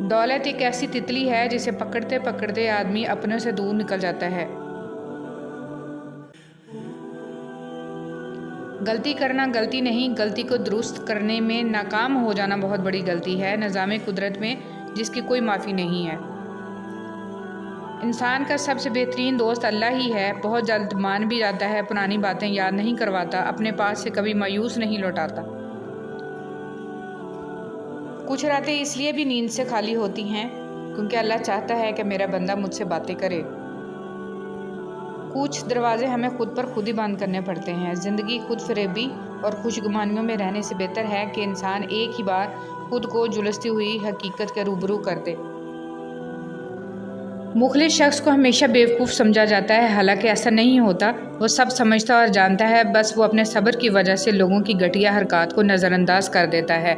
دولت ایک ایسی تتلی ہے جسے پکڑتے پکڑتے آدمی اپنے سے دور نکل جاتا ہے۔ غلطی کرنا غلطی نہیں، غلطی کو درست کرنے میں ناکام ہو جانا بہت بڑی غلطی ہے، نظام قدرت میں جس کی کوئی معافی نہیں ہے۔ انسان کا سب سے بہترین دوست اللہ ہی ہے، بہت جلد مان بھی جاتا ہے، پرانی باتیں یاد نہیں کرواتا، اپنے پاس سے کبھی مایوس نہیں لوٹاتا۔ کچھ راتیں اس لیے بھی نیند سے خالی ہوتی ہیں کیونکہ اللہ چاہتا ہے کہ میرا بندہ مجھ سے باتیں کرے۔ کچھ دروازے ہمیں خود پر خود ہی بند کرنے پڑتے ہیں۔ زندگی خود فریبی اور خوش گمانیوں میں رہنے سے بہتر ہے کہ انسان ایک ہی بار خود کو جھلستی ہوئی حقیقت کے روبرو کر دے۔ مخلص شخص کو ہمیشہ بیوقوف سمجھا جاتا ہے، حالانکہ ایسا نہیں ہوتا۔ وہ سب سمجھتا اور جانتا ہے، بس وہ اپنے صبر کی وجہ سے لوگوں کی گھٹیا حرکات کو نظر انداز کر دیتا ہے۔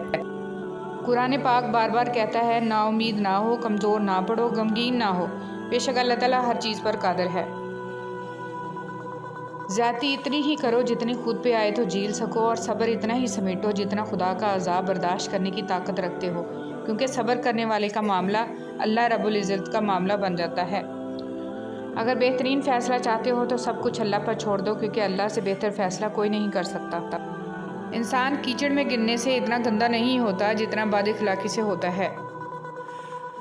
قرآن پاک بار بار کہتا ہے، نا امید نہ ہو، کمزور نہ پڑو، غمگین نہ ہو، بے شک اللہ تعالیٰ ہر چیز پر قادر ہے۔ زیادتی اتنی ہی کرو جتنی خود پہ آئے تو جھیل سکو، اور صبر اتنا ہی سمیٹو جتنا خدا کا عذاب برداشت کرنے کی طاقت رکھتے ہو، کیونکہ صبر کرنے والے کا معاملہ اللہ رب العزت کا معاملہ بن جاتا ہے۔ اگر بہترین فیصلہ چاہتے ہو تو سب کچھ اللہ پر چھوڑ دو، کیونکہ اللہ سے بہتر فیصلہ کوئی نہیں کر سکتا۔ انسان کیچڑ میں گرنے سے اتنا گندا نہیں ہوتا جتنا بد اخلاقی سے ہوتا ہے۔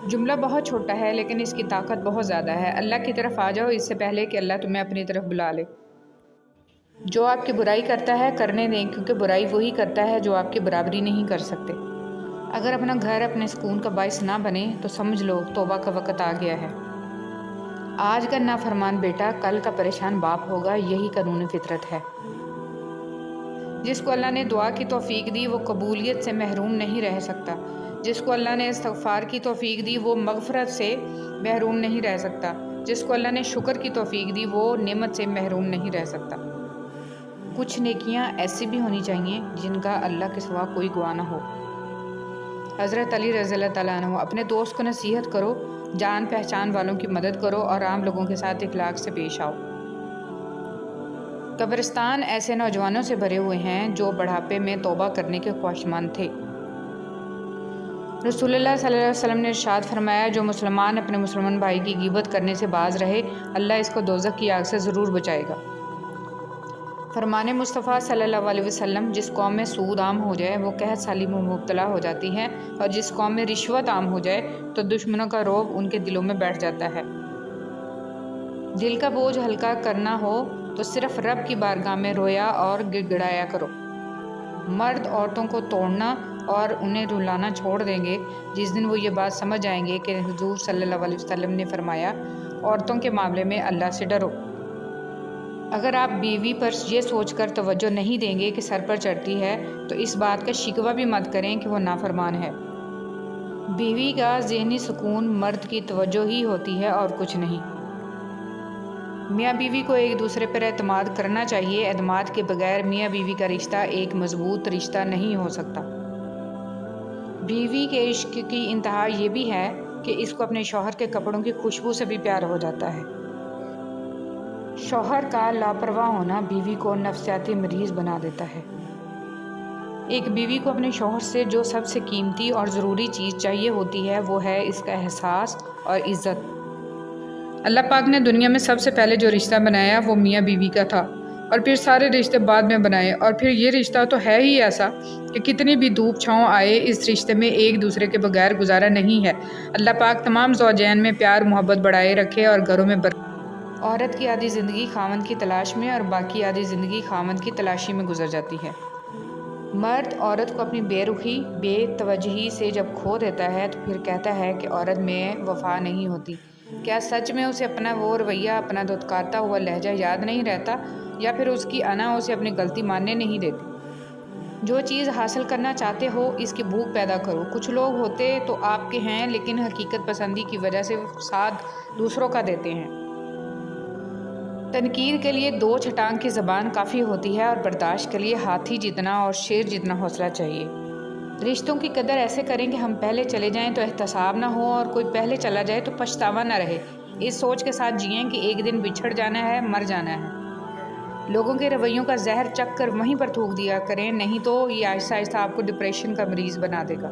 جملہ بہت چھوٹا ہے لیکن اس کی طاقت بہت زیادہ ہے۔ اللہ کی طرف آ جاؤ اس سے پہلے کہ اللہ تمہیں اپنی طرف بلا لے۔ جو آپ کی برائی کرتا ہے کرنے دیں، کیونکہ برائی وہی کرتا ہے جو آپ کی برابری نہیں کر سکتے۔ اگر اپنا گھر اپنے سکون کا باعث نہ بنے تو سمجھ لو توبہ کا وقت آ گیا ہے۔ آج کا نافرمان بیٹا کل کا پریشان باپ ہوگا، یہی قانون فطرت ہے۔ جس کو اللہ نے دعا کی توفیق دی وہ قبولیت سے محروم نہیں رہ سکتا۔ جس کو اللہ نے استغفار کی توفیق دی وہ مغفرت سے محروم نہیں رہ سکتا۔ جس کو اللہ نے شکر کی توفیق دی وہ نعمت سے محروم نہیں رہ سکتا۔ کچھ نیکیاں ایسی بھی ہونی چاہیے جن کا اللہ کے سوا کوئی گواہ نہ ہو۔ حضرت علی رضی اللہ تعالیٰ عنہ، اپنے دوست کو نصیحت کرو، جان پہچان والوں کی مدد کرو اور عام لوگوں کے ساتھ اخلاق سے پیش آؤ۔ قبرستان ایسے نوجوانوں سے بھرے ہوئے ہیں جو بڑھاپے میں توبہ کرنے کے خواہشمند تھے۔ رسول اللہ صلی اللہ علیہ وسلم نے ارشاد فرمایا، جو مسلمان اپنے مسلمان بھائی کی غیبت کرنے سے باز رہے، اللہ اس کو دوزخ کی آگ سے ضرور بچائے گا۔ فرمان مصطفیٰ صلی اللہ علیہ وسلم، جس قوم میں سود عام ہو جائے وہ قحط سالی میں مبتلا ہو جاتی ہے، اور جس قوم میں رشوت عام ہو جائے تو دشمنوں کا رعب ان کے دلوں میں بیٹھ جاتا ہے۔ دل کا بوجھ ہلکا کرنا ہو تو صرف رب کی بارگاہ میں رویا اور گڑ گڑایا کرو۔ مرد عورتوں کو توڑنا اور انہیں رلانا چھوڑ دیں گے جس دن وہ یہ بات سمجھ جائیں گے کہ حضور صلی اللہ علیہ وسلم نے فرمایا، عورتوں کے معاملے میں اللہ سے ڈرو۔ اگر آپ بیوی پر یہ سوچ کر توجہ نہیں دیں گے کہ سر پر چڑھتی ہے تو اس بات کا شکوہ بھی مت کریں کہ وہ نافرمان ہے۔ بیوی کا ذہنی سکون مرد کی توجہ ہی ہوتی ہے اور کچھ نہیں۔ میاں بیوی کو ایک دوسرے پر اعتماد کرنا چاہیے، اعتماد کے بغیر میاں بیوی کا رشتہ ایک مضبوط رشتہ نہیں ہو سکتا۔ بیوی کے عشق کی انتہا یہ بھی ہے کہ اس کو اپنے شوہر کے کپڑوں کی خوشبو سے بھی پیار ہو جاتا ہے۔ شوہر کا لاپرواہ ہونا بیوی کو نفسیاتی مریض بنا دیتا ہے۔ ایک بیوی کو اپنے شوہر سے جو سب سے قیمتی اور ضروری چیز چاہیے ہوتی ہے وہ ہے اس کا احساس اور عزت۔ اللہ پاک نے دنیا میں سب سے پہلے جو رشتہ بنایا وہ میاں بیوی کا تھا، اور پھر سارے رشتے بعد میں بنائے، اور پھر یہ رشتہ تو ہے ہی ایسا کہ کتنی بھی دھوپ چھاؤں آئے اس رشتے میں ایک دوسرے کے بغیر گزارا نہیں ہے۔ اللہ پاک تمام زوجین میں پیار محبت بڑھائے رکھے اور گھروں میں عورت کی آدھی زندگی خاوند کی تلاش میں اور باقی آدھی زندگی خاوند کی تلاشی میں گزر جاتی ہے۔ مرد عورت کو اپنی بے رخی بے توجہی سے جب کھو دیتا ہے تو پھر کہتا ہے کہ عورت میں وفا نہیں ہوتی۔ کیا سچ میں اسے اپنا وہ رویہ، اپنا دھتکارتا ہوا لہجہ یاد نہیں رہتا، یا پھر اس کی انا اسے اپنی غلطی ماننے نہیں دیتی؟ جو چیز حاصل کرنا چاہتے ہو اس کی بھوک پیدا کرو۔ کچھ لوگ ہوتے تو آپ کے ہیں لیکن حقیقت پسندی کی وجہ سے ساتھ دوسروں کا دیتے ہیں۔ تنقید کے لیے 2 چھٹانگ کی زبان کافی ہوتی ہے، اور برداشت کے لیے ہاتھی جتنا اور شیر جتنا حوصلہ چاہیے۔ رشتوں کی قدر ایسے کریں کہ ہم پہلے چلے جائیں تو احتساب نہ ہو، اور کوئی پہلے چلا جائے تو پچھتاوا نہ رہے۔ اس سوچ کے ساتھ جئیں کہ ایک دن بچھڑ جانا ہے، مر جانا ہے۔ لوگوں کے رویوں کا زہر چکھ کر وہیں پر تھوک دیا کریں، نہیں تو یہ آہستہ آہستہ آپ کو ڈپریشن کا مریض بنا دے گا۔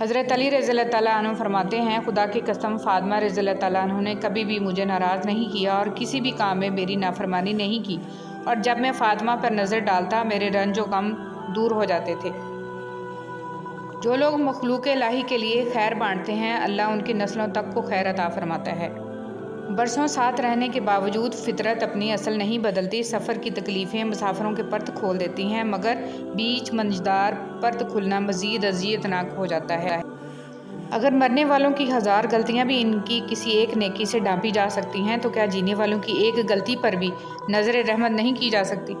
حضرت علی رضی اللہ تعالیٰ عنہ فرماتے ہیں، خدا کی قسم فاطمہ رضی اللہ تعالیٰ عنہ نے کبھی بھی مجھے ناراض نہیں کیا اور کسی بھی کام میں میری نافرمانی نہیں کی، اور جب میں فاطمہ پر نظر ڈالتا میرے رنج و غم دور ہو جاتے تھے۔ جو لوگ مخلوق الہی کے لیے خیر بانٹتے ہیں، اللہ ان کی نسلوں تک کو خیر عطا فرماتا ہے۔ برسوں ساتھ رہنے کے باوجود فطرت اپنی اصل نہیں بدلتی۔ سفر کی تکلیفیں مسافروں کے پرت کھول دیتی ہیں، مگر بیچ منجدار پرت کھلنا مزید اذیت ناک ہو جاتا ہے۔ اگر مرنے والوں کی 1000 غلطیاں بھی ان کی کسی ایک نیکی سے ڈانپی جا سکتی ہیں، تو کیا جینے والوں کی ایک غلطی پر بھی نظر رحمت نہیں کی جا سکتی؟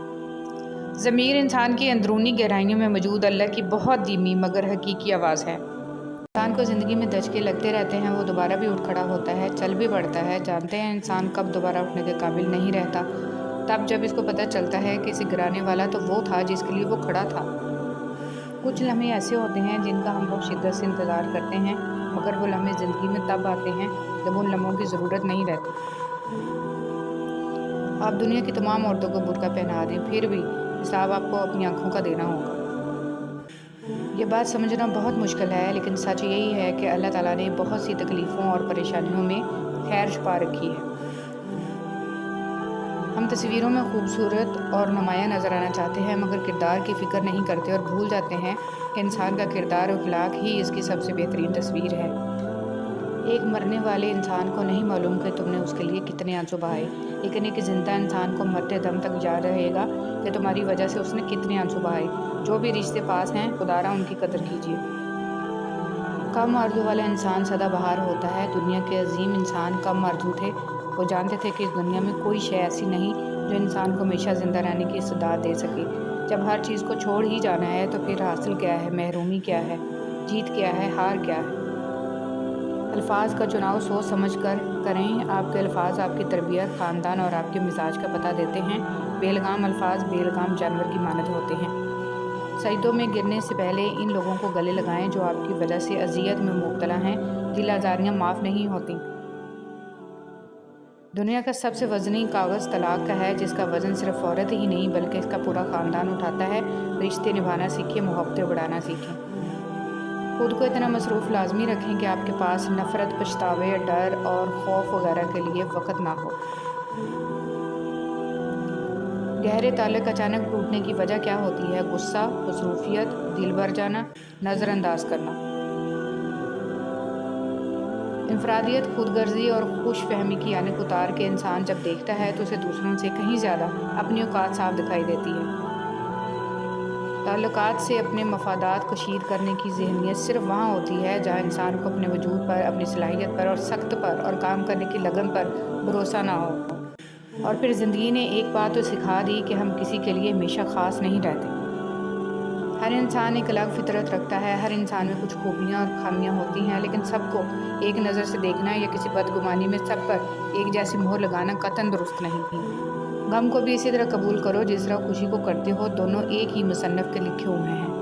ضمیر انسان کی اندرونی گہرائیوں میں موجود اللہ کی بہت دھیمی مگر حقیقی آواز ہے۔ انسان کو زندگی میں دھچکے لگتے رہتے ہیں، وہ دوبارہ بھی اٹھ کھڑا ہوتا ہے، چل بھی پڑتا ہے۔ جانتے ہیں انسان کب دوبارہ اٹھنے کے قابل نہیں رہتا؟ تب جب اس کو پتہ چلتا ہے کہ اسے گرانے والا تو وہ تھا جس کے لیے وہ کھڑا تھا۔ کچھ لمحے ایسے ہوتے ہیں جن کا ہم بہت شدت سے انتظار کرتے ہیں، مگر وہ لمحے زندگی میں تب آتے ہیں جب ان لمحوں کی ضرورت نہیں رہتی۔ آپ دنیا کی تمام عورتوں کو برقع پہنا دیں، پھر بھی حساب آپ کو اپنی آنکھوں کا دینا ہوگا۔ یہ بات سمجھنا بہت مشکل ہے، لیکن سچ یہی ہے کہ اللہ تعالیٰ نے بہت سی تکلیفوں اور پریشانیوں میں خیر چھپا رکھی ہے۔ ہم تصویروں میں خوبصورت اور نمایاں نظر آنا چاہتے ہیں، مگر کردار کی فکر نہیں کرتے اور بھول جاتے ہیں کہ انسان کا کردار و اخلاق ہی اس کی سب سے بہترین تصویر ہے۔ ایک مرنے والے انسان کو نہیں معلوم کہ تم نے اس کے لیے کتنے آنسو بہائے، لیکن ایک زندہ انسان کو مرتے دم تک یاد رہے گا کہ تمہاری وجہ سے اس نے کتنے آنسو بہائے۔ جو بھی رشتے پاس ہیں، خدارا ان کی قدر کیجیے۔ کم آرزو والا انسان سدا بہار ہوتا ہے۔ دنیا کے عظیم انسان کم آرزو تھے۔ وہ جانتے تھے کہ اس دنیا میں کوئی شے ایسی نہیں جو انسان کو ہمیشہ زندہ رہنے کی استعداد دے سکے۔ جب ہر چیز کو چھوڑ ہی جانا ہے تو پھر حاصل کیا ہے، محرومی کیا ہے، جیت کیا ہے، ہار کیا ہے؟ الفاظ کا چناؤ سوچ سمجھ کر کریں۔ آپ کے الفاظ آپ کی تربیت، خاندان اور آپ کے مزاج کا پتہ دیتے ہیں۔ بیلگام الفاظ بیلگام جانور کی مانند ہوتے ہیں۔ سجدوں میں گرنے سے پہلے ان لوگوں کو گلے لگائیں جو آپ کی وجہ سے اذیت میں مبتلا ہیں۔ دل آزاریاں معاف نہیں ہوتیں۔ دنیا کا سب سے وزنی کاغذ طلاق کا ہے، جس کا وزن صرف عورت ہی نہیں بلکہ اس کا پورا خاندان اٹھاتا ہے۔ رشتے نبھانا سیکھیں، محبتیں بڑھانا سیکھیں۔ خود کو اتنا مصروف لازمی رکھیں کہ آپ کے پاس نفرت، پچھتاوے، ڈر اور خوف وغیرہ کے لیے وقت نہ ہو۔ گہرے تعلق اچانک ٹوٹنے کی وجہ کیا ہوتی ہے؟ غصہ، مصروفیت، دل بھر جانا، نظر انداز کرنا۔ انفرادیت، خود غرضی اور خوش فہمی کی آنک اتار کے انسان جب دیکھتا ہے تو اسے دوسروں سے کہیں زیادہ اپنی اوقات صاف دکھائی دیتی ہے۔ تعلقات سے اپنے مفادات کشید کرنے کی ذہنیت صرف وہاں ہوتی ہے جہاں انسان کو اپنے وجود پر، اپنی صلاحیت پر اور سخت پر اور کام کرنے کی لگن پر بھروسہ نہ ہو۔ اور پھر زندگی نے ایک بات تو سکھا دی کہ ہم کسی کے لیے ہمیشہ خاص نہیں رہتے۔ ہر انسان ایک الگ فطرت رکھتا ہے، ہر انسان میں کچھ خوبیاں اور خامیاں ہوتی ہیں، لیکن سب کو ایک نظر سے دیکھنا یا کسی بدگمانی میں سب پر ایک جیسی مہر لگانا قطعاً درست نہیں۔ غم کو بھی اسی طرح قبول کرو جس طرح خوشی کو کرتے ہو، دونوں ایک ہی مصنف کے لکھے ہوئے ہیں۔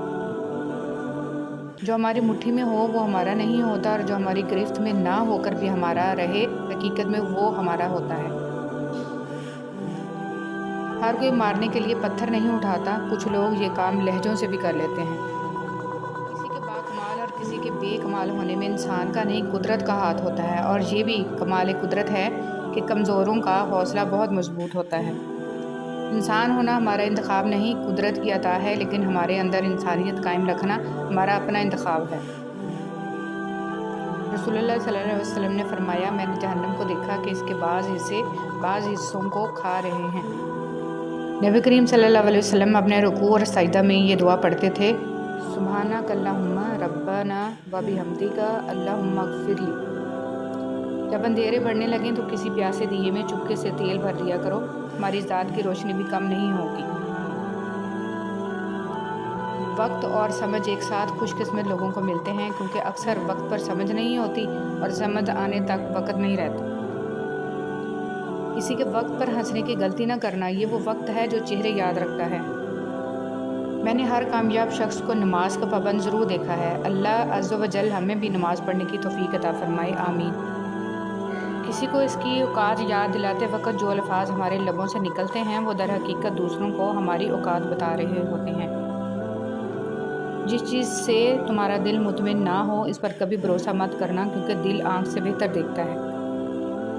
جو ہماری مٹھی میں ہو وہ ہمارا نہیں ہوتا، اور جو ہماری گرفت میں نہ ہو کر بھی ہمارا رہے حقیقت میں وہ ہمارا ہوتا ہے۔ ہر کوئی مارنے کے لیے پتھر نہیں اٹھاتا، کچھ لوگ یہ کام لہجوں سے بھی کر لیتے ہیں۔ کسی کے باکمال اور کسی کے بے کمال ہونے میں انسان کا نہیں قدرت کا ہاتھ ہوتا ہے، اور یہ بھی کمال قدرت ہے کہ کمزوروں کا حوصلہ بہت مضبوط ہوتا ہے۔ انسان ہونا ہمارا انتخاب نہیں، قدرت کی عطا ہے، لیکن ہمارے اندر انسانیت قائم رکھنا ہمارا اپنا انتخاب ہے۔ رسول اللہ صلی اللہ علیہ وسلم نے فرمایا، میں نے جہنم کو دیکھا کہ اس کے بعض حصے بعض حصوں کو کھا رہے ہیں۔ نبی کریم صلی اللہ علیہ وسلم اپنے رکوع اور سجدہ میں یہ دعا پڑھتے تھے، سبحانک اللہم ربنا و بحمدک اللہم اغفر لی۔ جب اندھیرے بڑھنے لگیں تو کسی پیاسے دیے میں چپکے سے تیل بھر دیا کرو، ہماری ذات کی روشنی بھی کم نہیں ہوگی۔ وقت اور سمجھ ایک ساتھ خوش قسمت لوگوں کو ملتے ہیں، کیونکہ اکثر وقت پر سمجھ نہیں ہوتی اور سمجھ آنے تک وقت نہیں رہتا۔ کسی کے وقت پر ہنسنے کی غلطی نہ کرنا، یہ وہ وقت ہے جو چہرے یاد رکھتا ہے۔ میں نے ہر کامیاب شخص کو نماز کا پابند ضرور دیکھا ہے۔ اللہ عز و جل ہمیں بھی نماز پڑھنے کی توفیق عطا فرمائے، آمین۔ کسی کو اس کی اوقات یاد دلاتے وقت جو الفاظ ہمارے لبوں سے نکلتے ہیں وہ در حقیقت دوسروں کو ہماری اوقات بتا رہے ہوتے ہیں۔ جس چیز سے تمہارا دل مطمئن نہ ہو اس پر کبھی بھروسہ مت کرنا، کیونکہ دل آنکھ سے بہتر دیکھتا ہے۔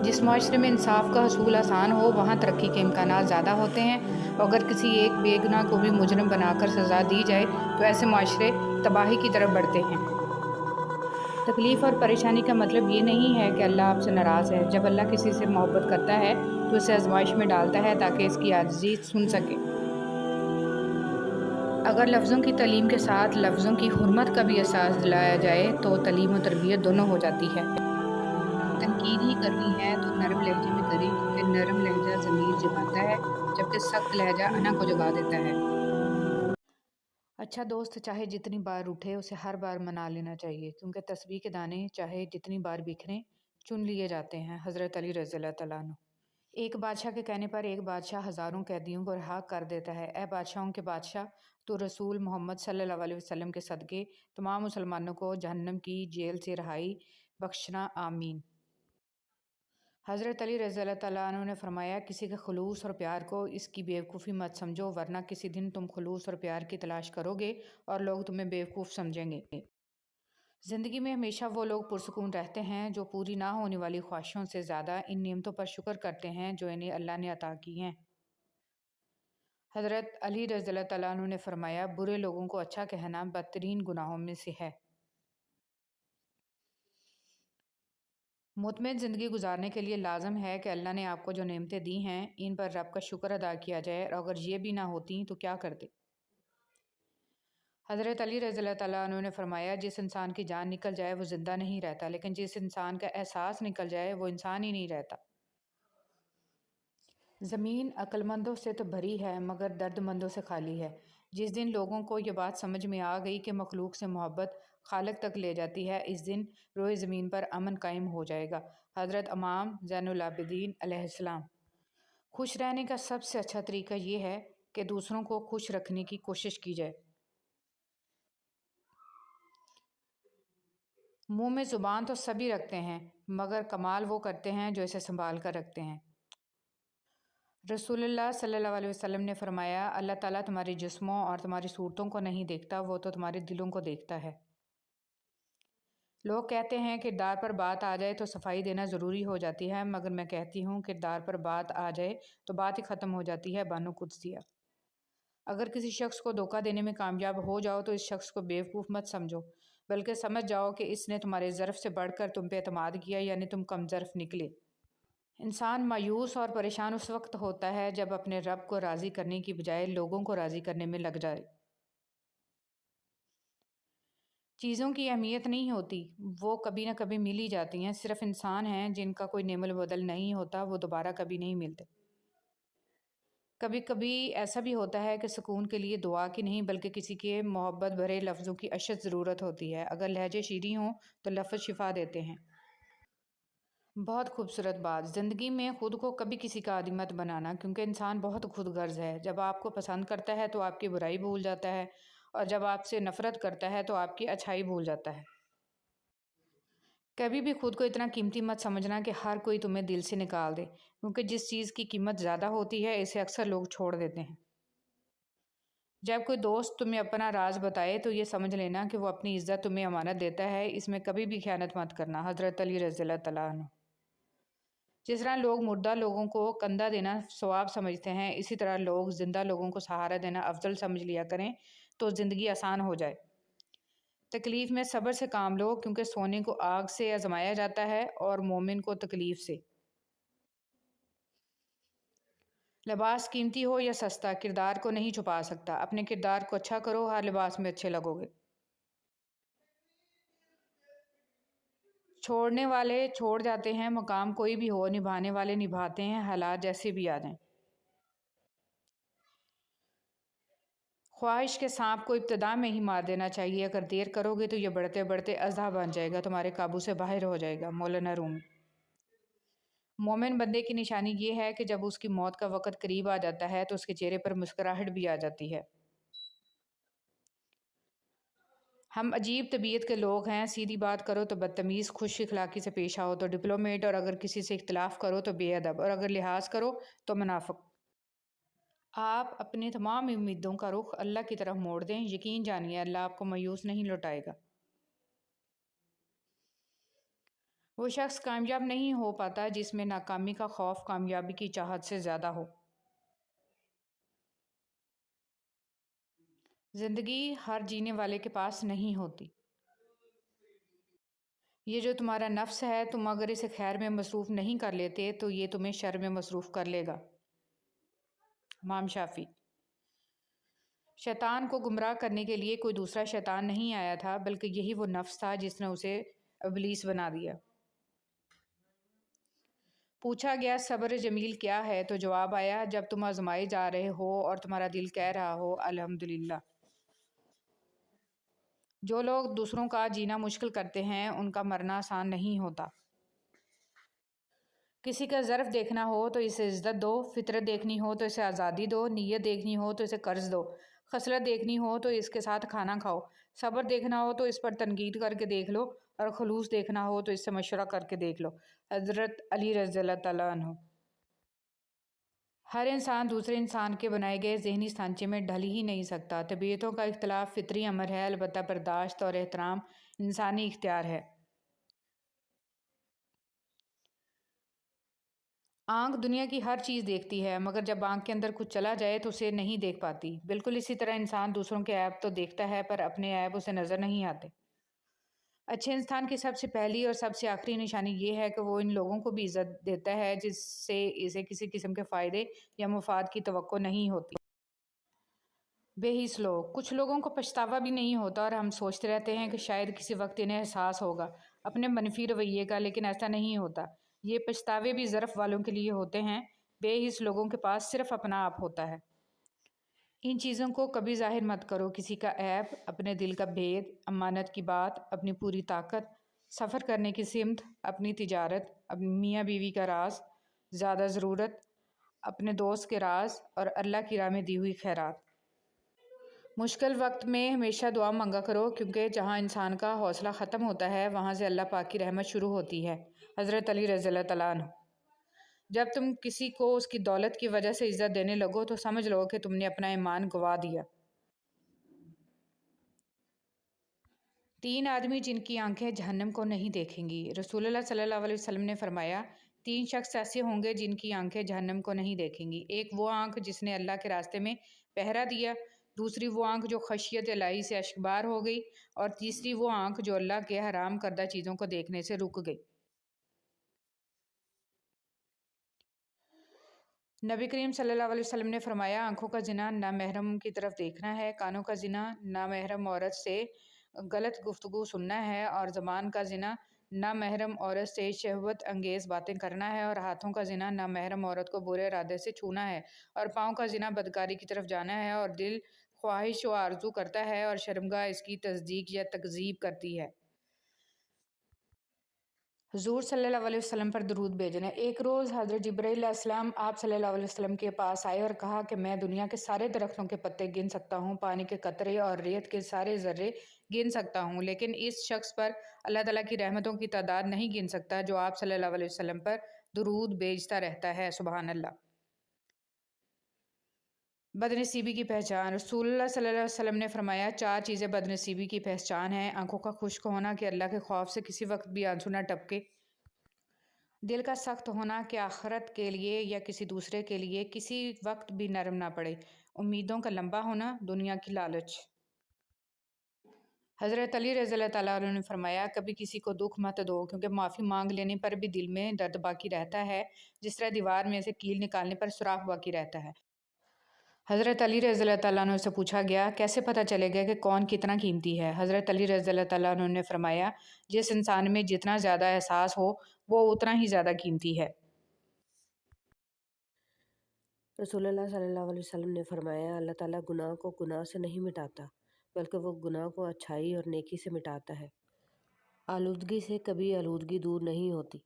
جس معاشرے میں انصاف کا حصول آسان ہو وہاں ترقی کے امکانات زیادہ ہوتے ہیں، اور اگر کسی ایک بے گناہ کو بھی مجرم بنا کر سزا دی جائے تو ایسے معاشرے تباہی کی طرف بڑھتے ہیں۔ تکلیف اور پریشانی کا مطلب یہ نہیں ہے کہ اللہ آپ سے ناراض ہے۔ جب اللہ کسی سے محبت کرتا ہے تو اسے آزمائش میں ڈالتا ہے تاکہ اس کی عاجزی سن سکے۔ اگر لفظوں کی تعلیم کے ساتھ لفظوں کی حرمت کا بھی احساس دلایا جائے تو تعلیم و تربیت دونوں ہو جاتی ہے۔ تنقید ہی کرنی ہے تو نرم لہجے میں کریں، کیونکہ نرم لہجہ ضمیر جگاتا ہے جبکہ سخت لہجہ انا کو جگا دیتا ہے۔ اچھا دوست چاہے جتنی بار اٹھے اسے ہر بار منا لینا چاہیے، کیونکہ تسبیح کے دانے چاہے جتنی بار بکھریں چن لیے جاتے ہیں۔ حضرت علی رضی اللہ تعالیٰ عنہ۔ ایک بادشاہ کے کہنے پر ایک بادشاہ ہزاروں قیدیوں کو رہا کر دیتا ہے۔ اے بادشاہوں کے بادشاہ، تو رسول محمد صلی اللہ علیہ وسلم کے صدقے تمام مسلمانوں کو جہنم کی جیل سے رہائی بخشنا، آمین۔ حضرت علی رضی اللہ تعالیٰ عنہ نے فرمایا، کسی کے خلوص اور پیار کو اس کی بیوقوفی مت سمجھو، ورنہ کسی دن تم خلوص اور پیار کی تلاش کرو گے اور لوگ تمہیں بیوقوف سمجھیں گے۔ زندگی میں ہمیشہ وہ لوگ پرسکون رہتے ہیں جو پوری نہ ہونے والی خواہشوں سے زیادہ ان نعمتوں پر شکر کرتے ہیں جو انہیں اللہ نے عطا کی ہیں۔ حضرت علی رضی اللہ تعالیٰ عنہ نے فرمایا، برے لوگوں کو اچھا کہنا بدترین گناہوں میں سے ہے۔ مطمئن زندگی گزارنے کے لیے لازم ہے کہ اللہ نے آپ کو جو نعمتیں دی ہیں ان پر رب کا شکر ادا کیا جائے، اور اگر یہ بھی نہ ہوتی تو کیا کرتے۔ حضرت علی رضی اللہ تعالیٰ عنہ نے فرمایا، جس انسان کی جان نکل جائے وہ زندہ نہیں رہتا، لیکن جس انسان کا احساس نکل جائے وہ انسان ہی نہیں رہتا۔ زمین عقل مندوں سے تو بھری ہے مگر درد مندوں سے خالی ہے۔ جس دن لوگوں کو یہ بات سمجھ میں آ گئی کہ مخلوق سے محبت خالق تک لے جاتی ہے، اس دن روئے زمین پر امن قائم ہو جائے گا۔ حضرت امام زین العابدین علیہ السلام۔ خوش رہنے کا سب سے اچھا طریقہ یہ ہے کہ دوسروں کو خوش رکھنے کی کوشش کی جائے۔ منہ میں زبان تو سبھی رکھتے ہیں مگر کمال وہ کرتے ہیں جو اسے سنبھال کر رکھتے ہیں۔ رسول اللہ صلی اللہ علیہ وسلم نے فرمایا، اللہ تعالیٰ تمہارے جسموں اور تمہاری صورتوں کو نہیں دیکھتا، وہ تو تمہارے دلوں کو دیکھتا ہے۔ لوگ کہتے ہیں کردار پر بات آ جائے تو صفائی دینا ضروری ہو جاتی ہے، مگر میں کہتی ہوں کردار پر بات آ جائے تو بات ہی ختم ہو جاتی ہے۔ بانو قدسیہ۔ اگر کسی شخص کو دھوکہ دینے میں کامیاب ہو جاؤ تو اس شخص کو بیوقوف مت سمجھو، بلکہ سمجھ جاؤ کہ اس نے تمہارے ظرف سے بڑھ کر تم پہ اعتماد کیا، یعنی تم کم ظرف نکلے۔ انسان مایوس اور پریشان اس وقت ہوتا ہے جب اپنے رب کو راضی کرنے کی بجائے لوگوں کو راضی کرنے میں لگ جائے۔ چیزوں کی اہمیت نہیں ہوتی، وہ کبھی نہ کبھی مل ہی جاتی ہیں۔ صرف انسان ہیں جن کا کوئی نعم البدل نہیں ہوتا، وہ دوبارہ کبھی نہیں ملتے۔ کبھی کبھی ایسا بھی ہوتا ہے کہ سکون کے لیے دعا کی نہیں بلکہ کسی کے محبت بھرے لفظوں کی اشد ضرورت ہوتی ہے۔ اگر لہجے شیریں ہوں تو لفظ شفا دیتے ہیں۔ بہت خوبصورت بات، زندگی میں خود کو کبھی کسی کا عادی مت بنانا، کیونکہ انسان بہت خود غرض ہے۔ جب آپ کو پسند کرتا ہے تو آپ کی برائی بھول جاتا ہے، اور جب آپ سے نفرت کرتا ہے تو آپ کی اچھائی بھول جاتا ہے۔ کبھی بھی خود کو اتنا قیمتی مت سمجھنا کہ ہر کوئی تمہیں دل سے نکال دے، کیونکہ جس چیز کی قیمت زیادہ ہوتی ہے اسے اکثر لوگ چھوڑ دیتے ہیں۔ جب کوئی دوست تمہیں اپنا راز بتائے تو یہ سمجھ لینا کہ وہ اپنی عزت تمہیں امانت دیتا ہے، اس میں کبھی بھی خیانت مت کرنا۔ حضرت علی رضی اللہ تعالیٰ عنہ۔ جس طرح لوگ مردہ لوگوں کو کندھا دینا ثواب سمجھتے ہیں، اسی طرح لوگ زندہ لوگوں کو سہارا دینا افضل سمجھ لیا کریں تو زندگی آسان ہو جائے۔ تکلیف میں صبر سے کام لو، کیونکہ سونے کو آگ سے آزمایا جاتا ہے اور مومن کو تکلیف سے۔ لباس قیمتی ہو یا سستا کردار کو نہیں چھپا سکتا۔ اپنے کردار کو اچھا کرو، ہر لباس میں اچھے لگو گے۔ چھوڑنے والے چھوڑ جاتے ہیں، مقام کوئی بھی ہو، نبھانے والے نبھاتے ہیں، حالات جیسے بھی آ جائیں۔ خواہش کے سانپ کو ابتدا میں ہی مار دینا چاہیے، اگر دیر کرو گے تو یہ بڑھتے بڑھتے اژدہا بن جائے گا، تمہارے قابو سے باہر ہو جائے گا۔ مولانا رومی۔ مومن بندے کی نشانی یہ ہے کہ جب اس کی موت کا وقت قریب آ جاتا ہے تو اس کے چہرے پر مسکراہٹ بھی آ جاتی ہے۔ ہم عجیب طبیعت کے لوگ ہیں، سیدھی بات کرو تو بدتمیز، خوش اخلاقی سے پیش آؤ تو ڈپلومیٹ، اور اگر کسی سے اختلاف کرو تو بے ادب، اور اگر لحاظ کرو تو منافق۔ آپ اپنی تمام امیدوں کا رخ اللہ کی طرف موڑ دیں، یقین جانیے اللہ آپ کو مایوس نہیں لوٹائے گا۔ وہ شخص کامیاب نہیں ہو پاتا جس میں ناکامی کا خوف کامیابی کی چاہت سے زیادہ ہو۔ زندگی ہر جینے والے کے پاس نہیں ہوتی۔ یہ جو تمہارا نفس ہے، تم اگر اسے خیر میں مصروف نہیں کر لیتے تو یہ تمہیں شر میں مصروف کر لے گا۔ امام شافعی۔ شیطان کو گمراہ کرنے کے لیے کوئی دوسرا شیطان نہیں آیا تھا، بلکہ یہی وہ نفس تھا جس نے اسے ابلیس بنا دیا۔ پوچھا گیا صبر جمیل کیا ہے تو جواب آیا، جب تم آزمائے جا رہے ہو اور تمہارا دل کہہ رہا ہو الحمدللہ۔ جو لوگ دوسروں کا جینا مشکل کرتے ہیں ان کا مرنا آسان نہیں ہوتا۔ کسی کا ظرف دیکھنا ہو تو اسے عزت دو، فطرت دیکھنی ہو تو اسے آزادی دو، نیت دیکھنی ہو تو اسے قرض دو، خصلت دیکھنی ہو تو اس کے ساتھ کھانا کھاؤ، صبر دیکھنا ہو تو اس پر تنقید کر کے دیکھ لو، اور خلوص دیکھنا ہو تو اس سے مشورہ کر کے دیکھ لو۔ حضرت علی رضی اللہ تعالیٰ عنہ۔ ہر انسان دوسرے انسان کے بنائے گئے ذہنی سانچے میں ڈھل ہی نہیں سکتا۔ طبیعتوں کا اختلاف فطری امر ہے، البتہ برداشت اور احترام انسانی اختیار ہے۔ آنکھ دنیا کی ہر چیز دیکھتی ہے، مگر جب آنکھ کے اندر کچھ چلا جائے تو اسے نہیں دیکھ پاتی۔ بالکل اسی طرح انسان دوسروں کے عیب تو دیکھتا ہے پر اپنے عیب اسے نظر نہیں آتے۔ اچھے انسان کی سب سے پہلی اور سب سے آخری نشانی یہ ہے کہ وہ ان لوگوں کو بھی عزت دیتا ہے جس سے اسے کسی قسم کے فائدے یا مفاد کی توقع نہیں ہوتی۔ بے حس لوگ، کچھ لوگوں کو پچھتاوا بھی نہیں ہوتا اور ہم سوچتے رہتے ہیں کہ شاید کسی وقت انہیں احساس ہوگا اپنے منفی رویے کا، لیکن ایسا نہیں ہوتا۔ یہ پچھتاوے بھی ظرف والوں کے لیے ہوتے ہیں۔ بے حس لوگوں کے پاس صرف اپنا آپ ہوتا ہے۔ ان چیزوں کو کبھی ظاہر مت کرو، کسی کا عیب، اپنے دل کا بھید، امانت کی بات، اپنی پوری طاقت، سفر کرنے کی سمت، اپنی تجارت، اپنی میاں بیوی کا راز، زیادہ ضرورت، اپنے دوست کے راز اور اللہ کی راہ میں دی ہوئی خیرات۔ مشکل وقت میں ہمیشہ دعا مانگا کرو، کیونکہ جہاں انسان کا حوصلہ ختم ہوتا ہے وہاں سے اللہ پاک کی رحمت شروع ہوتی ہے۔ حضرت علی رضی اللہ تعالیٰ عنہ۔ جب تم کسی کو اس کی دولت کی وجہ سے عزت دینے لگو تو سمجھ لو کہ تم نے اپنا ایمان گوا دیا۔ 3 آدمی جن کی آنکھیں جہنم کو نہیں دیکھیں گی۔ رسول اللہ صلی اللہ علیہ وسلم نے فرمایا، 3 شخص ایسے ہوں گے جن کی آنکھیں جہنم کو نہیں دیکھیں گی۔ ایک وہ آنکھ جس نے اللہ کے راستے میں پہرا دیا، دوسری وہ آنکھ جو خشیت الہی سے اشکبار ہو گئی، اور تیسری وہ آنکھ جو اللہ کے حرام کردہ چیزوں کو دیکھنے سے رک گئی۔ نبی کریم صلی اللہ علیہ وسلم نے فرمایا، آنکھوں کا زنا نامحرم کی طرف دیکھنا ہے، کانوں کا زنا نامحرم عورت سے غلط گفتگو سننا ہے، اور زبان کا زنا نامحرم عورت سے شہوت انگیز باتیں کرنا ہے، اور ہاتھوں کا زنا نامحرم عورت کو برے ارادے سے چھونا ہے، اور پاؤں کا زنا بدکاری کی طرف جانا ہے، اور دل خواہش و آرزو کرتا ہے اور شرمگاہ اس کی تصدیق یا تکذیب کرتی ہے۔ حضور صلی اللہ علیہ وسلم پر درود بھیجنا۔ ایک روز حضرت جبرائیل علیہ السلام آپ صلی اللہ علیہ وسلم کے پاس آئے اور کہا کہ میں دنیا کے سارے درختوں کے پتے گن سکتا ہوں، پانی کے قطرے اور ریت کے سارے ذرے گن سکتا ہوں، لیکن اس شخص پر اللہ تعالیٰ کی رحمتوں کی تعداد نہیں گن سکتا جو آپ صلی اللہ علیہ وسلم پر درود بھیجتا رہتا ہے۔ سبحان اللہ۔ بدنصیبی کی پہچان۔ رسول اللہ صلی اللہ علیہ وسلم نے فرمایا، 4 چیزیں بدنصیبی کی پہچان ہیں: آنکھوں کا خشک ہونا کہ اللہ کے خوف سے کسی وقت بھی آنسو نہ ٹپکے، دل کا سخت ہونا کہ آخرت کے لیے یا کسی دوسرے کے لیے کسی وقت بھی نرم نہ پڑے، امیدوں کا لمبا ہونا، دنیا کی لالچ۔ حضرت علی رضی اللہ تعالیٰ عنہ نے فرمایا، کبھی کسی کو دکھ مت دو، کیونکہ معافی مانگ لینے پر بھی دل میں درد باقی رہتا ہے، جس طرح دیوار میں سے کیل نکالنے پر سوراخ باقی رہتا ہے۔ حضرت علی رضی اللہ تعالیٰ عنہ سے پوچھا گیا، کیسے پتہ چلے گا کہ کون کتنا قیمتی ہے؟ حضرت علی رضی اللہ تعالیٰ عنہ نے فرمایا، جس انسان میں جتنا زیادہ احساس ہو وہ اتنا ہی زیادہ قیمتی ہے۔ رسول اللہ صلی اللہ علیہ وسلم نے فرمایا، اللہ تعالیٰ گناہ کو گناہ سے نہیں مٹاتا، بلکہ وہ گناہ کو اچھائی اور نیکی سے مٹاتا ہے۔ آلودگی سے کبھی آلودگی دور نہیں ہوتی۔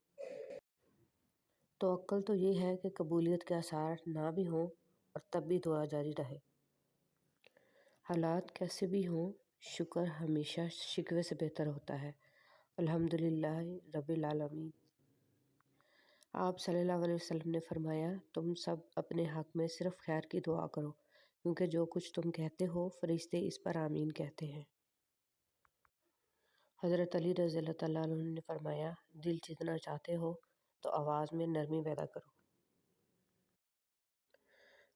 توکل تو یہ ہے کہ قبولیت کے آثار نہ بھی ہوں اور تب بھی دعا جاری رہے۔ حالات کیسے بھی ہوں، شکر ہمیشہ شکوے سے بہتر ہوتا ہے۔ الحمدللہ رب العالمین۔ آپ صلی اللہ علیہ وسلم نے فرمایا تم سب اپنے حق میں صرف خیر کی دعا کرو کیونکہ جو کچھ تم کہتے ہو فرشتے اس پر آمین کہتے ہیں۔ حضرت علی رضی اللہ تعالیٰ عنہ نے فرمایا دل جتنا چاہتے ہو تو آواز میں نرمی پیدا کرو۔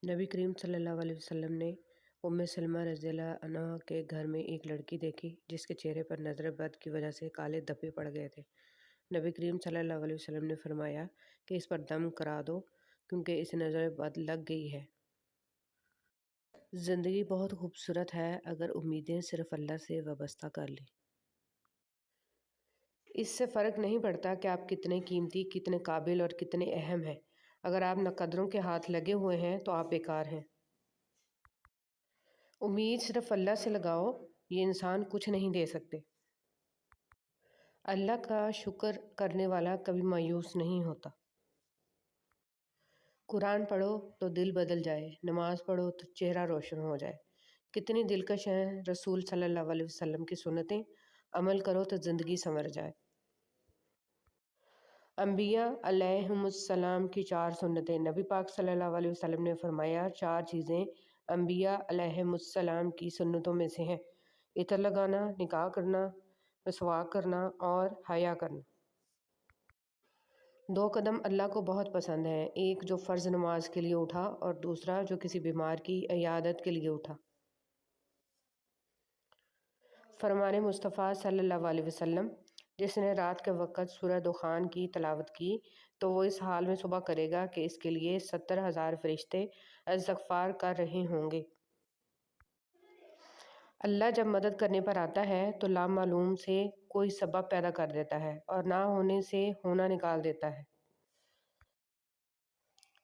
نبی کریم صلی اللہ علیہ وسلم نے ام سلمہ رضی اللہ عنہ کے گھر میں ایک لڑکی دیکھی جس کے چہرے پر نظر بد کی وجہ سے کالے دھبے پڑ گئے تھے۔ نبی کریم صلی اللہ علیہ وسلم نے فرمایا کہ اس پر دم کرا دو کیونکہ اسے نظر بد لگ گئی ہے۔ زندگی بہت خوبصورت ہے اگر امیدیں صرف اللہ سے وابستہ کر لیں۔ اس سے فرق نہیں پڑتا کہ آپ کتنے قیمتی، کتنے قابل اور کتنے اہم ہیں۔ اگر آپ ناقدروں کے ہاتھ لگے ہوئے ہیں تو آپ بیکار ہیں۔ امید صرف اللہ سے لگاؤ، یہ انسان کچھ نہیں دے سکتے۔ اللہ کا شکر کرنے والا کبھی مایوس نہیں ہوتا۔ قرآن پڑھو تو دل بدل جائے، نماز پڑھو تو چہرہ روشن ہو جائے۔ کتنی دلکش ہیں رسول صلی اللہ علیہ وسلم کی سنتیں، عمل کرو تو زندگی سنور جائے۔ انبیاء علیہم السلام کی 4 سنتیں۔ نبی پاک صلی اللہ علیہ وسلم نے فرمایا 4 چیزیں انبیاء علیہم السلام کی سنتوں میں سے ہیں: عطر لگانا، نکاح کرنا، مسواک کرنا اور حیا کرنا۔ 2 قدم اللہ کو بہت پسند ہیں، ایک جو فرض نماز کے لیے اٹھا اور دوسرا جو کسی بیمار کی عیادت کے لیے اٹھا۔ فرمان مصطفیٰ صلی اللہ علیہ وسلم جس نے رات کے وقت سورہ دخان کی تلاوت کی تو وہ اس حال میں صبح کرے گا کہ اس کے لیے 70,000 فرشتے استغفار کر رہے ہوں گے۔ اللہ جب مدد کرنے پر آتا ہے تو لامعلوم سے کوئی سبب پیدا کر دیتا ہے اور نہ ہونے سے ہونا نکال دیتا ہے۔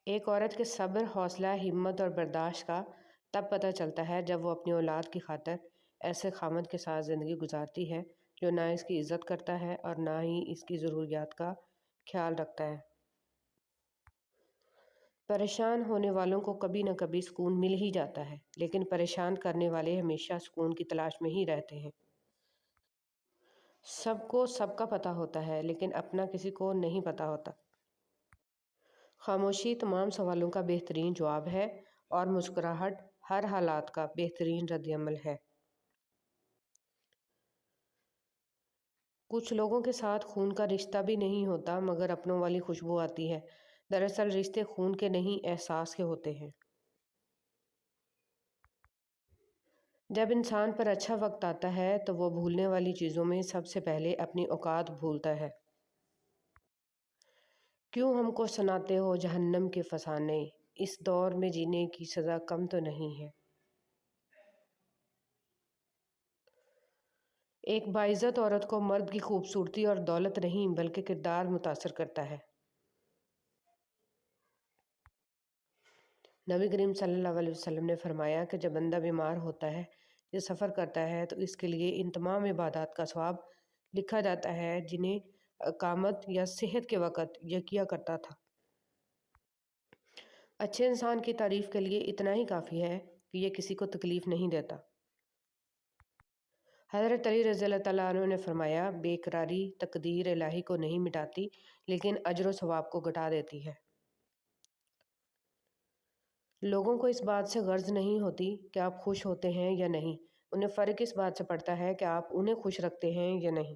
ایک عورت کے صبر، حوصلہ، ہمت اور برداشت کا تب پتہ چلتا ہے جب وہ اپنی اولاد کی خاطر ایسے خاوند کے ساتھ زندگی گزارتی ہے جو نہ اس کی عزت کرتا ہے اور نہ ہی اس کی ضروریات کا خیال رکھتا ہے۔ پریشان ہونے والوں کو کبھی نہ کبھی سکون مل ہی جاتا ہے، لیکن پریشان کرنے والے ہمیشہ سکون کی تلاش میں ہی رہتے ہیں۔ سب کو سب کا پتہ ہوتا ہے لیکن اپنا کسی کو نہیں پتہ ہوتا۔ خاموشی تمام سوالوں کا بہترین جواب ہے اور مسکراہٹ ہر حالات کا بہترین رد عمل ہے۔ کچھ لوگوں کے ساتھ خون کا رشتہ بھی نہیں ہوتا مگر اپنوں والی خوشبو آتی ہے۔ دراصل رشتے خون کے نہیں احساس کے ہوتے ہیں۔ جب انسان پر اچھا وقت آتا ہے تو وہ بھولنے والی چیزوں میں سب سے پہلے اپنی اوقات بھولتا ہے۔ کیوں ہم کو سناتے ہو جہنم کے فسانے، اس دور میں جینے کی سزا کم تو نہیں ہے۔ ایک باعزت عورت کو مرد کی خوبصورتی اور دولت نہیں بلکہ کردار متاثر کرتا ہے۔ نبی کریم صلی اللہ علیہ وسلم نے فرمایا کہ جب بندہ بیمار ہوتا ہے یا سفر کرتا ہے تو اس کے لیے ان تمام عبادات کا ثواب لکھا جاتا ہے جنہیں اقامت یا صحت کے وقت یہ کیا کرتا تھا۔ اچھے انسان کی تعریف کے لیے اتنا ہی کافی ہے کہ یہ کسی کو تکلیف نہیں دیتا۔ حضرت علی رضی اللہ تعالیٰ عنہ نے فرمایا بے قراری تقدیر الہی کو نہیں مٹاتی لیکن اجر و ثواب کو گھٹا دیتی ہے۔ لوگوں کو اس بات سے غرض نہیں ہوتی کہ آپ خوش ہوتے ہیں یا نہیں، انہیں فرق اس بات سے پڑتا ہے کہ آپ انہیں خوش رکھتے ہیں یا نہیں۔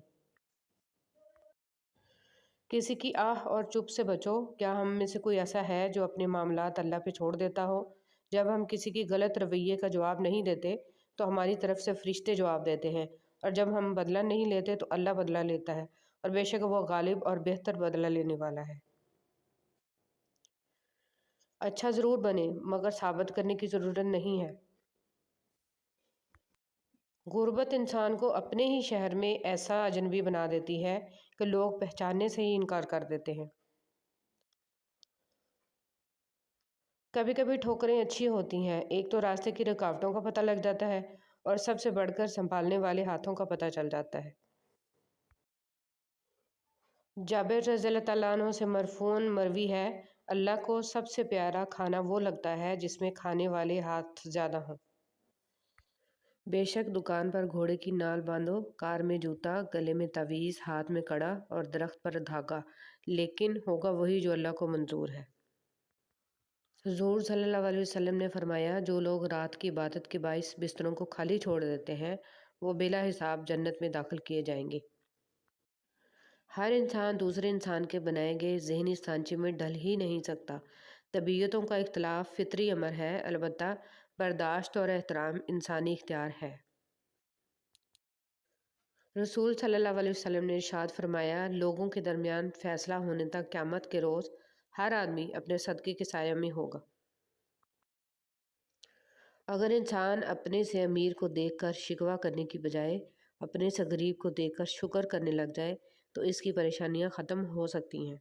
کسی کی آہ اور چپ سے بچو۔ کیا ہم میں سے کوئی ایسا ہے جو اپنے معاملات اللہ پہ چھوڑ دیتا ہو؟ جب ہم کسی کی غلط رویے کا جواب نہیں دیتے تو ہماری طرف سے فرشتے جواب دیتے ہیں، اور جب ہم بدلہ نہیں لیتے تو اللہ بدلہ لیتا ہے، اور بے شک وہ غالب اور بہتر بدلہ لینے والا ہے۔ اچھا ضرور بنے مگر ثابت کرنے کی ضرورت نہیں ہے۔ غربت انسان کو اپنے ہی شہر میں ایسا اجنبی بنا دیتی ہے کہ لوگ پہچاننے سے ہی انکار کر دیتے ہیں۔ کبھی کبھی ٹھوکریں اچھی ہوتی ہیں، ایک تو راستے کی رکاوٹوں کا پتہ لگ جاتا ہے اور سب سے بڑھ کر سنبھالنے والے ہاتھوں کا پتہ چل جاتا ہے۔ جابر رضی اللہ تعالیٰ عنہ سے مرفوعاً مروی ہے اللہ کو سب سے پیارا کھانا وہ لگتا ہے جس میں کھانے والے ہاتھ زیادہ ہوں۔ بے شک دکان پر گھوڑے کی نال باندھو، کار میں جوتا، گلے میں تعویذ، ہاتھ میں کڑا اور درخت پر دھاگا، لیکن ہوگا وہی جو اللہ کو منظور ہے۔ حضور صلی اللہ علیہ وسلم نے فرمایا، جو لوگ رات کی عبادت کے باعث بستروں کو خالی چھوڑ دیتے ہیں وہ بلا حساب جنت میں داخل کیے جائیں گے۔ ہر انسان دوسرے انسان کے بنائے گئے ذہنی سانچے میں ڈھل ہی نہیں سکتا۔ طبیعتوں کا اختلاف فطری امر ہے، البتہ برداشت اور احترام انسانی اختیار ہے۔ رسول صلی اللہ علیہ وسلم نے ارشاد فرمایا، لوگوں کے درمیان فیصلہ ہونے تک قیامت کے روز ہر آدمی اپنے صدقے کے سایہ میں ہوگا۔ اگر انسان اپنے سے امیر کو دیکھ کر شکوہ کرنے کی بجائے اپنے سے غریب کو دیکھ کر شکر کرنے لگ جائے تو اس کی پریشانیاں ختم ہو سکتی ہیں۔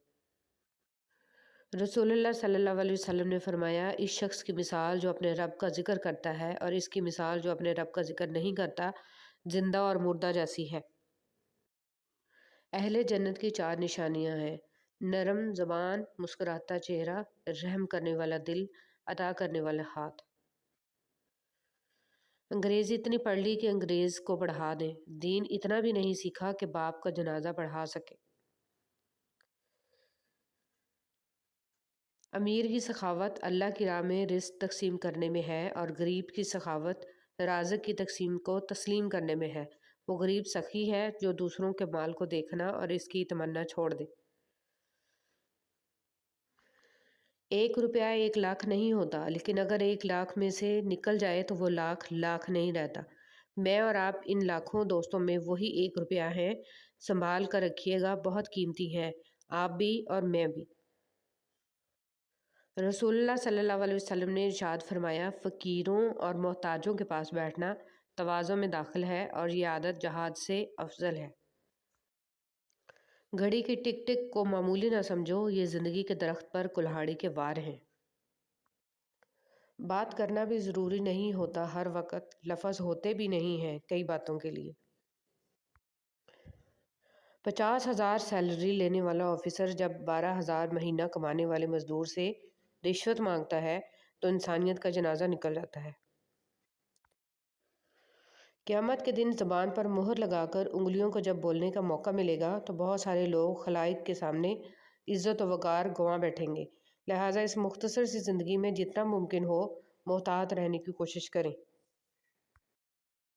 رسول اللہ صلی اللہ علیہ وسلم نے فرمایا، اس شخص کی مثال جو اپنے رب کا ذکر کرتا ہے اور اس کی مثال جو اپنے رب کا ذکر نہیں کرتا زندہ اور مردہ جیسی ہے۔ اہل جنت کی 4 نشانیاں ہیں: نرم زبان، مسکراتا چہرہ، رحم کرنے والا دل، عطا کرنے والا ہاتھ۔ انگریزی اتنی پڑھ لی کہ انگریز کو پڑھا دیں، دین اتنا بھی نہیں سیکھا کہ باپ کا جنازہ پڑھا سکے۔ امیر کی سخاوت اللہ کی راہ میں رزق تقسیم کرنے میں ہے اور غریب کی سخاوت رازق کی تقسیم کو تسلیم کرنے میں ہے۔ وہ غریب سخی ہے جو دوسروں کے مال کو دیکھنا اور اس کی تمنا چھوڑ دے۔ 1 روپیہ 1 لاکھ نہیں ہوتا، لیکن اگر 1 لاکھ میں سے نکل جائے تو وہ لاکھ نہیں رہتا۔ میں اور آپ ان لاکھوں دوستوں میں وہی 1 روپیہ ہیں، سنبھال کر رکھیے گا، بہت قیمتی ہے، آپ بھی اور میں بھی۔ رسول اللہ صلی اللہ علیہ وسلم نے ارشاد فرمایا، فقیروں اور محتاجوں کے پاس بیٹھنا تواضع میں داخل ہے اور یہ عادت جہاد سے افضل ہے۔ گھڑی کی ٹک ٹک کو معمولی نہ سمجھو، یہ زندگی کے درخت پر کلہاڑی کے وار ہیں۔ بات کرنا بھی ضروری نہیں ہوتا ہر وقت، لفظ ہوتے بھی نہیں ہیں کئی باتوں کے لیے۔ 50,000 سیلری لینے والا آفیسر جب 12,000 مہینہ کمانے والے مزدور سے رشوت مانگتا ہے تو انسانیت کا جنازہ نکل جاتا ہے۔ قیامت کے دن زبان پر مہر لگا کر انگلیوں کو جب بولنے کا موقع ملے گا تو بہت سارے لوگ خلائق کے سامنے عزت و وقار گنوا بیٹھیں گے۔ لہٰذا اس مختصر سی زندگی میں جتنا ممکن ہو محتاط رہنے کی کوشش کریں۔